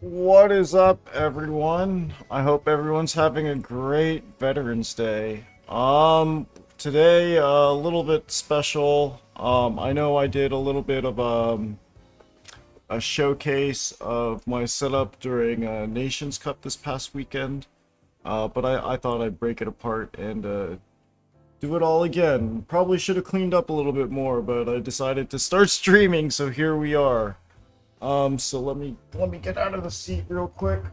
What is up, everyone? I hope everyone's having a great Veterans Day. Today a little bit special. I know I did a little bit of a showcase of my setup during Nations Cup this past weekend, but I thought I'd break it apart and do it all again. Probably should have cleaned up a little bit more, but I decided to start streaming, so here we are. So let me get out of the seat real quick.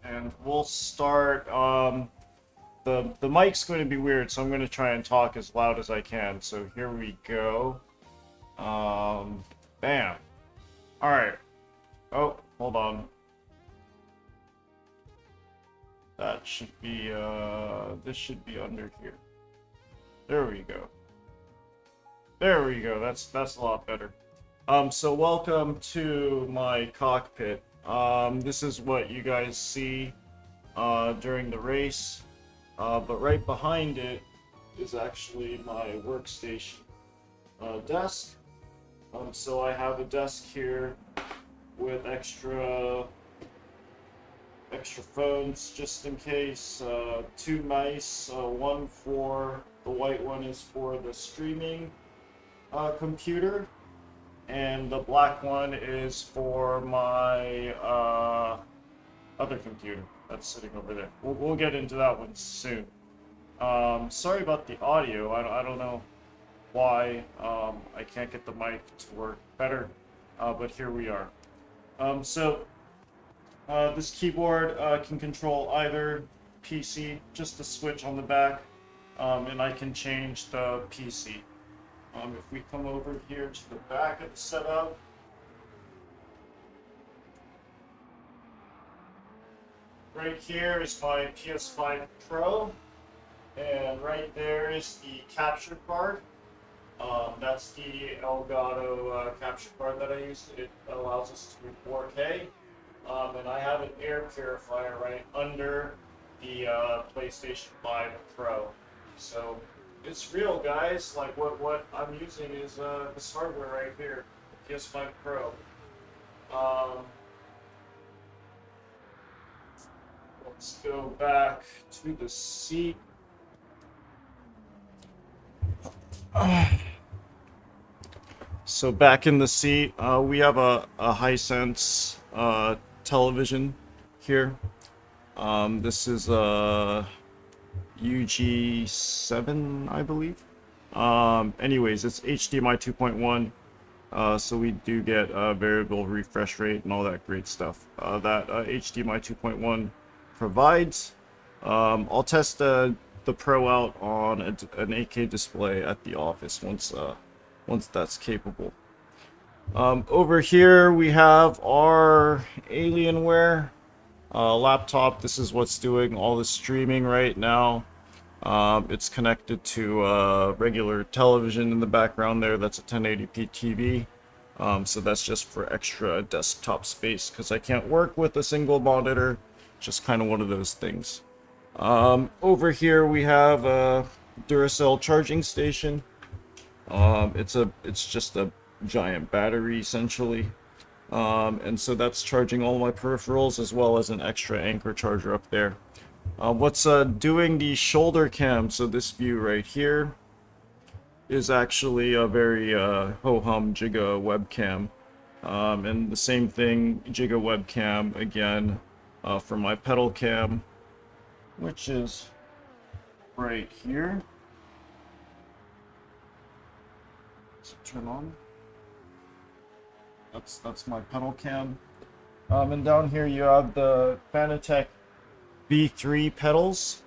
And we'll start. The mic's going to be weird, so I'm going to try and talk as loud as I can. So here we go. Bam. All right. Oh, hold on. That should be, this should be under here. There we go. There we go. That's a lot better. So welcome to my cockpit. This is what you guys see, during the race. But right behind it is actually my workstation, desk. So I have a desk here with extra phones just in case. Two mice, one for the white one is for the streaming computer, and the black one is for my other computer that's sitting over there. We'll get into that one soon. Sorry about the audio. I don't know why I can't get the mic to work better, but here we are. This keyboard can control either PC, just a switch on the back, and I can change the PC. If we come over here to the back of the setup, right here is my PS5 Pro, and right there is the capture card. That's the Elgato capture card that I use. It allows us to record 4K. And I have an air purifier right under the PlayStation 5 Pro. So it's real, guys. Like what I'm using is this hardware right here, the PS5 Pro. Let's go back to the seat. So back in the seat, we have a Hisense television here. This is a UG7, I believe. Anyways, it's HDMI 2.1, so we do get variable refresh rate and all that great stuff that HDMI 2.1 provides. I'll test the Pro out on an 8K display at the office once that's capable. Over here we have our Alienware laptop. This is what's doing all the streaming right now. It's connected to a regular television in the background there. That's a 1080p TV. So that's just for extra desktop space because I can't work with a single monitor. Just kind of one of those things. Over here we have a Duracell charging station. It's just a giant battery essentially, and so that's charging all my peripherals as well as an extra anchor charger up there. What's doing the shoulder cam, so this view right here is actually a very ho-hum Giga webcam, and the same thing Giga webcam again for my pedal cam, which is right here. So turn on. That's my pedal cam. And down here you have the Fanatec V3 pedals.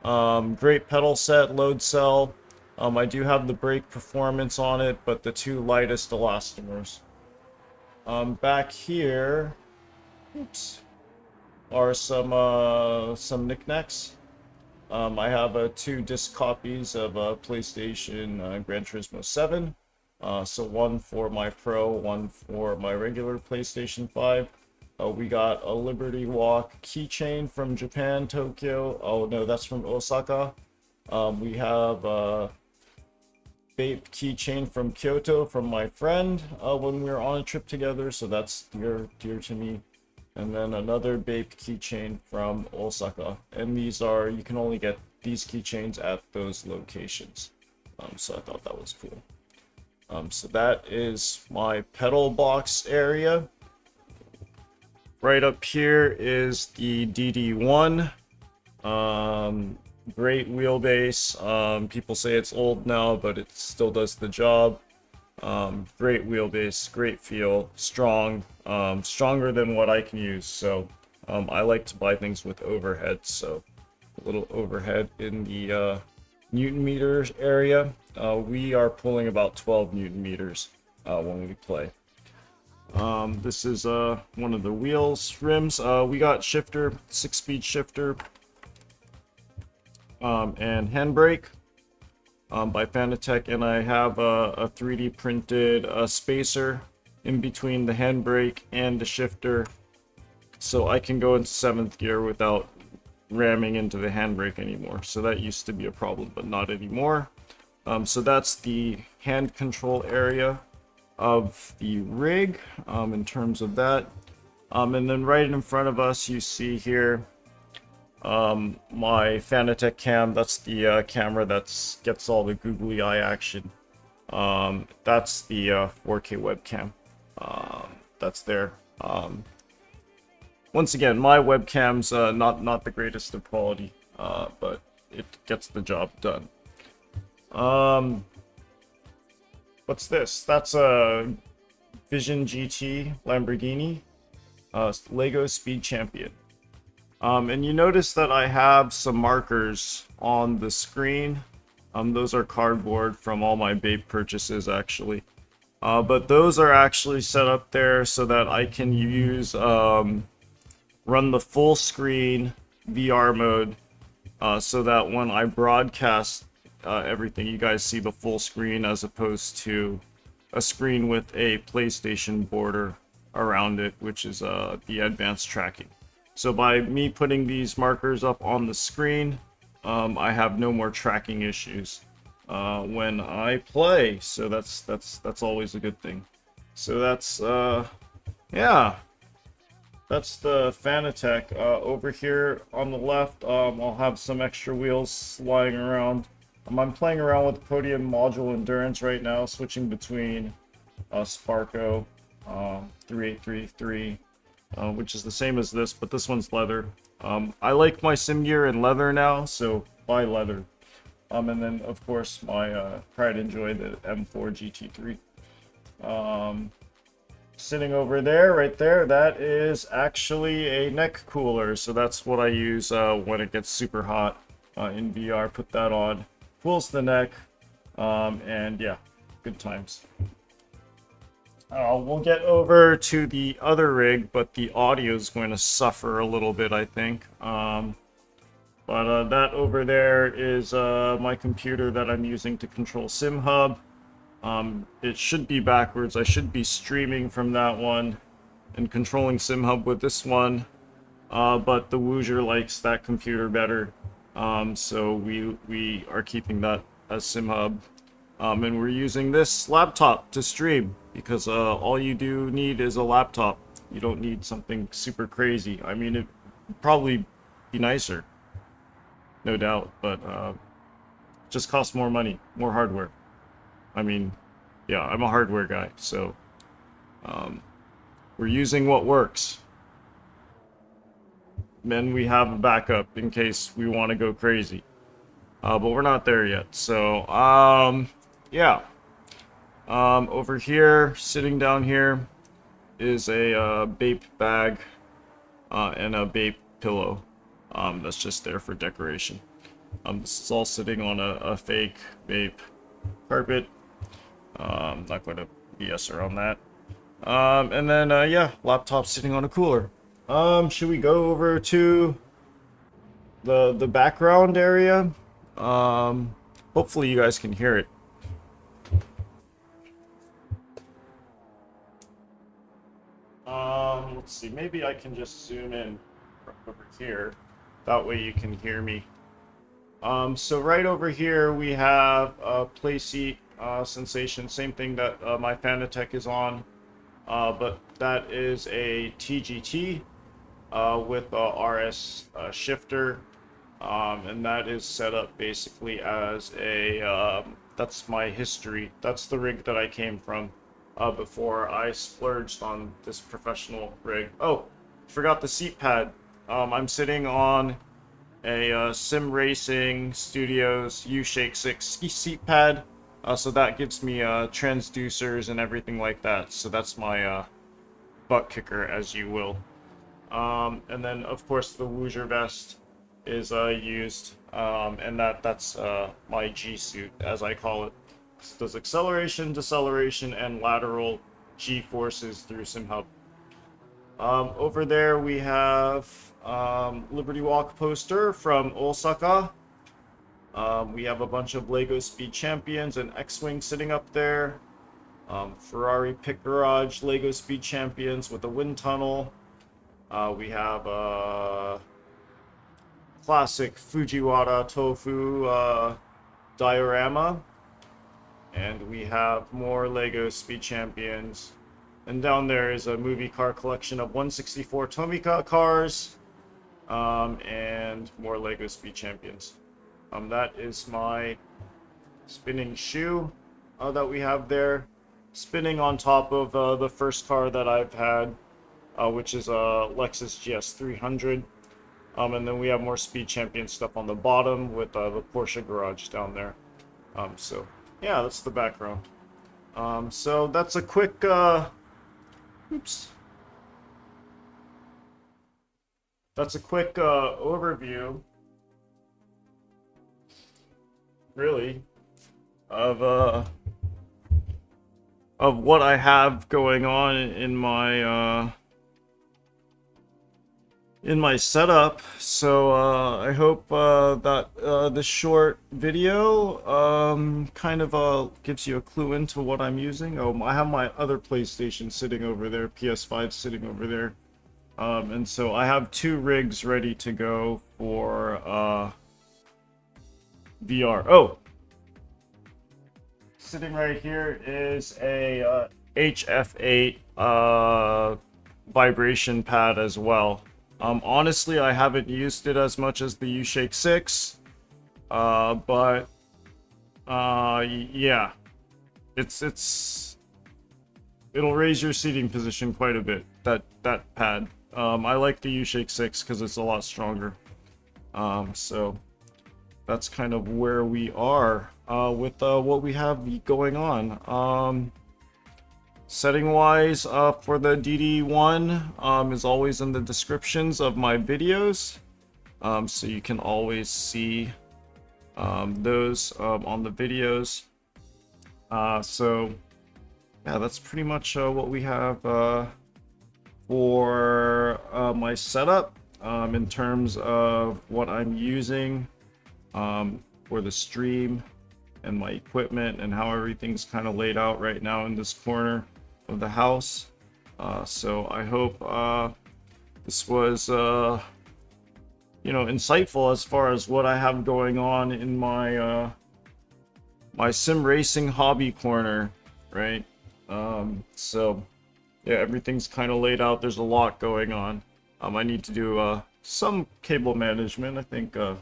Great pedal set, load cell. I do have the brake performance on it, but the two lightest elastomers. Back here, oops, are some knickknacks. I have two disc copies of PlayStation Gran Turismo 7. So one for my Pro, one for my regular PlayStation 5. We got a Liberty Walk keychain from Japan, Tokyo. Oh no, that's from Osaka. We have a vape keychain from Kyoto from my friend when we were on a trip together, so that's dear to me. And then another vape keychain from Osaka. And these are, you can only get these keychains at those locations. So I thought that was cool. So that is my pedal box area. Right up here is the DD1. Great wheelbase. People say it's old now, but it still does the job. Great wheelbase, great feel, strong, stronger than what I can use. So I like to buy things with overhead. So a little overhead in the Newton meters area. We are pulling about 12 Newton meters when we play. This is one of the wheels rims. We got shifter, 6-speed shifter, and handbrake by Fanatec, and I have a 3D printed spacer in between the handbrake and the shifter, so I can go into 7th gear without ramming into the handbrake anymore. So that used to be a problem, but not anymore. So that's the hand control area of the rig in terms of that. And then right in front of us, you see here my Fanatec cam. That's the camera that gets all the googly eye action. That's the 4K webcam that's there. Once again, my webcam's not the greatest of quality, but it gets the job done. What's this? That's a Vision GT Lamborghini Lego Speed Champion. And you notice that I have some markers on the screen. Those are cardboard from all my vape purchases, actually. But those are actually set up there so that I can use run the full screen VR mode, so that when I broadcast everything, you guys see the full screen as opposed to a screen with a PlayStation border around it, which is the advanced tracking. So by me putting these markers up on the screen, I have no more tracking issues when I play. So that's always a good thing. So that's yeah, that's the Fanatec. Over here on the left, I'll have some extra wheels lying around. I'm playing around with Podium Endurance right now, switching between Sparco 3833, which is the same as this, but this one's leather. I like my sim gear in leather now, so buy leather. And then, of course, my pride and joy, the M4 GT3. Sitting over there, right there, that is actually a neck cooler. So that's what I use when it gets super hot in VR. Put that on, cools the neck, and yeah, good times. We'll get over to the other rig, but the audio is going to suffer a little bit, I think. But that over there is my computer that I'm using to control Simhub. It should be backwards. I should be streaming from that one and controlling Simhub with this one. But the Woojer likes that computer better. So we are keeping that as Simhub. And we're using this laptop to stream because all you do need is a laptop. You don't need something super crazy. I mean, it'd probably be nicer, no doubt, but just costs more money, more hardware. I mean, yeah, I'm a hardware guy, so we're using what works. Then we have a backup in case we want to go crazy. But we're not there yet, so yeah. Over here, sitting down here, is a vape bag and a vape pillow. That's just there for decoration. This is all sitting on a fake vape carpet. Not going to BS around that. And then, yeah, laptop sitting on a cooler. Should we go over to the background area? Hopefully you guys can hear it. Let's see, maybe I can just zoom in from over here. That way you can hear me. So right over here we have a play seat sensation, same thing that my Fanatec is on, but that is a TGT with a RS shifter, and that is set up basically as a, that's my history, that's the rig that I came from before I splurged on this professional rig. Oh, forgot the seat pad. I'm sitting on a Sim Racing Studios Ushake6 seat pad, so that gives me transducers and everything like that, so that's my butt kicker, as you will. And then of course the Woojer Vest is used, and that's my G suit, as I call it. It does acceleration, deceleration, and lateral G forces through Simhub. Over there we have Liberty Walk poster from Osaka. We have a bunch of Lego Speed Champions and X-Wing sitting up there. Ferrari Pit Garage Lego Speed Champions with a wind tunnel. We have classic Fujiwara Tofu diorama. And we have more Lego Speed Champions. And down there is a movie car collection of 164 Tomica cars. And more Lego Speed Champions. That is my spinning shoe that we have there. Spinning on top of the first car that I've had, which is a Lexus GS300. And then we have more Speed Champion stuff on the bottom with the Porsche garage down there. So yeah, that's the background. So that's a quick, oops. That's a quick overview, really, of what I have going on in my setup. So I hope that this short video kind of gives you a clue into what I'm using. Oh, I have my other PlayStation sitting over there, PS5 sitting over there, and so I have two rigs ready to go for VR. Oh, sitting right here is a HF8 vibration pad as well. Honestly, I haven't used it as much as the Ushake6, but yeah, it'll raise your seating position quite a bit, that pad. I like the Ushake6 because it's a lot stronger. So that's kind of where we are with what we have going on. Setting wise for the DD1 is always in the descriptions of my videos, so you can always see those on the videos. So yeah, that's pretty much what we have for my setup in terms of what I'm using for the stream and my equipment and how everything's kind of laid out right now in this corner of the house. So I hope this was insightful as far as what I have going on in my my sim racing hobby corner, right? So yeah, everything's kind of laid out. There's a lot going on. I need to do some cable management. I think the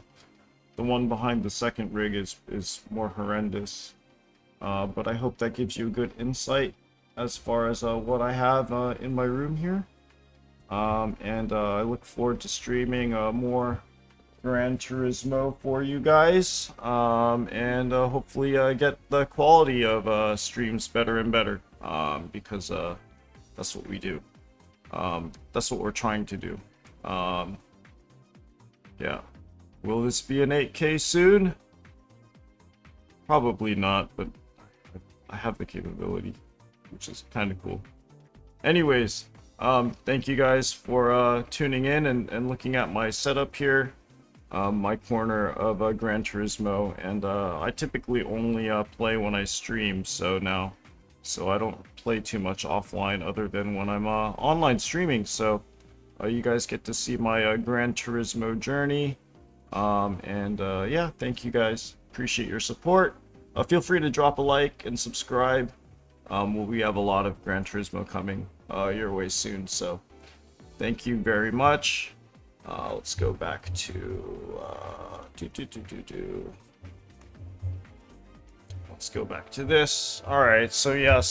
one behind the second rig is more horrendous, but I hope that gives you a good insight as far as what I have in my room here. And I look forward to streaming more Gran Turismo for you guys, and hopefully get the quality of streams better and better, because that's what we do. That's what we're trying to do. Yeah. Will this be an 8K soon? Probably not, but I have the capability, which is kind of cool. Anyways, thank you guys for tuning in and looking at my setup here, my corner of Gran Turismo, and I typically only play when I stream, so now so I don't play too much offline other than when I'm online streaming. So you guys get to see my Gran Turismo journey. Yeah, thank you guys. Appreciate your support. Feel free to drop a like and subscribe. We have a lot of Gran Turismo coming your way soon, so thank you very much. Let's go back to let's go back to this. All right, so yeah,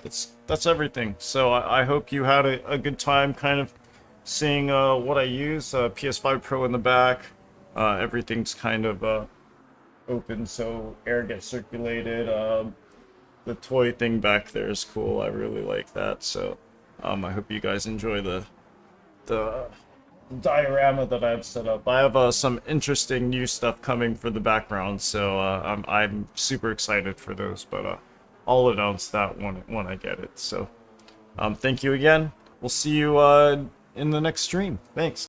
that's everything. So I hope you had a good time kind of seeing what I use. PS5 Pro in the back. Everything's kind of open, so air gets circulated. The toy thing back there is cool. I really like that. So I hope you guys enjoy the diorama that I've set up. I have some interesting new stuff coming for the background, so I'm super excited for those. But I'll announce that when I get it. So thank you again. We'll see you in the next stream. Thanks.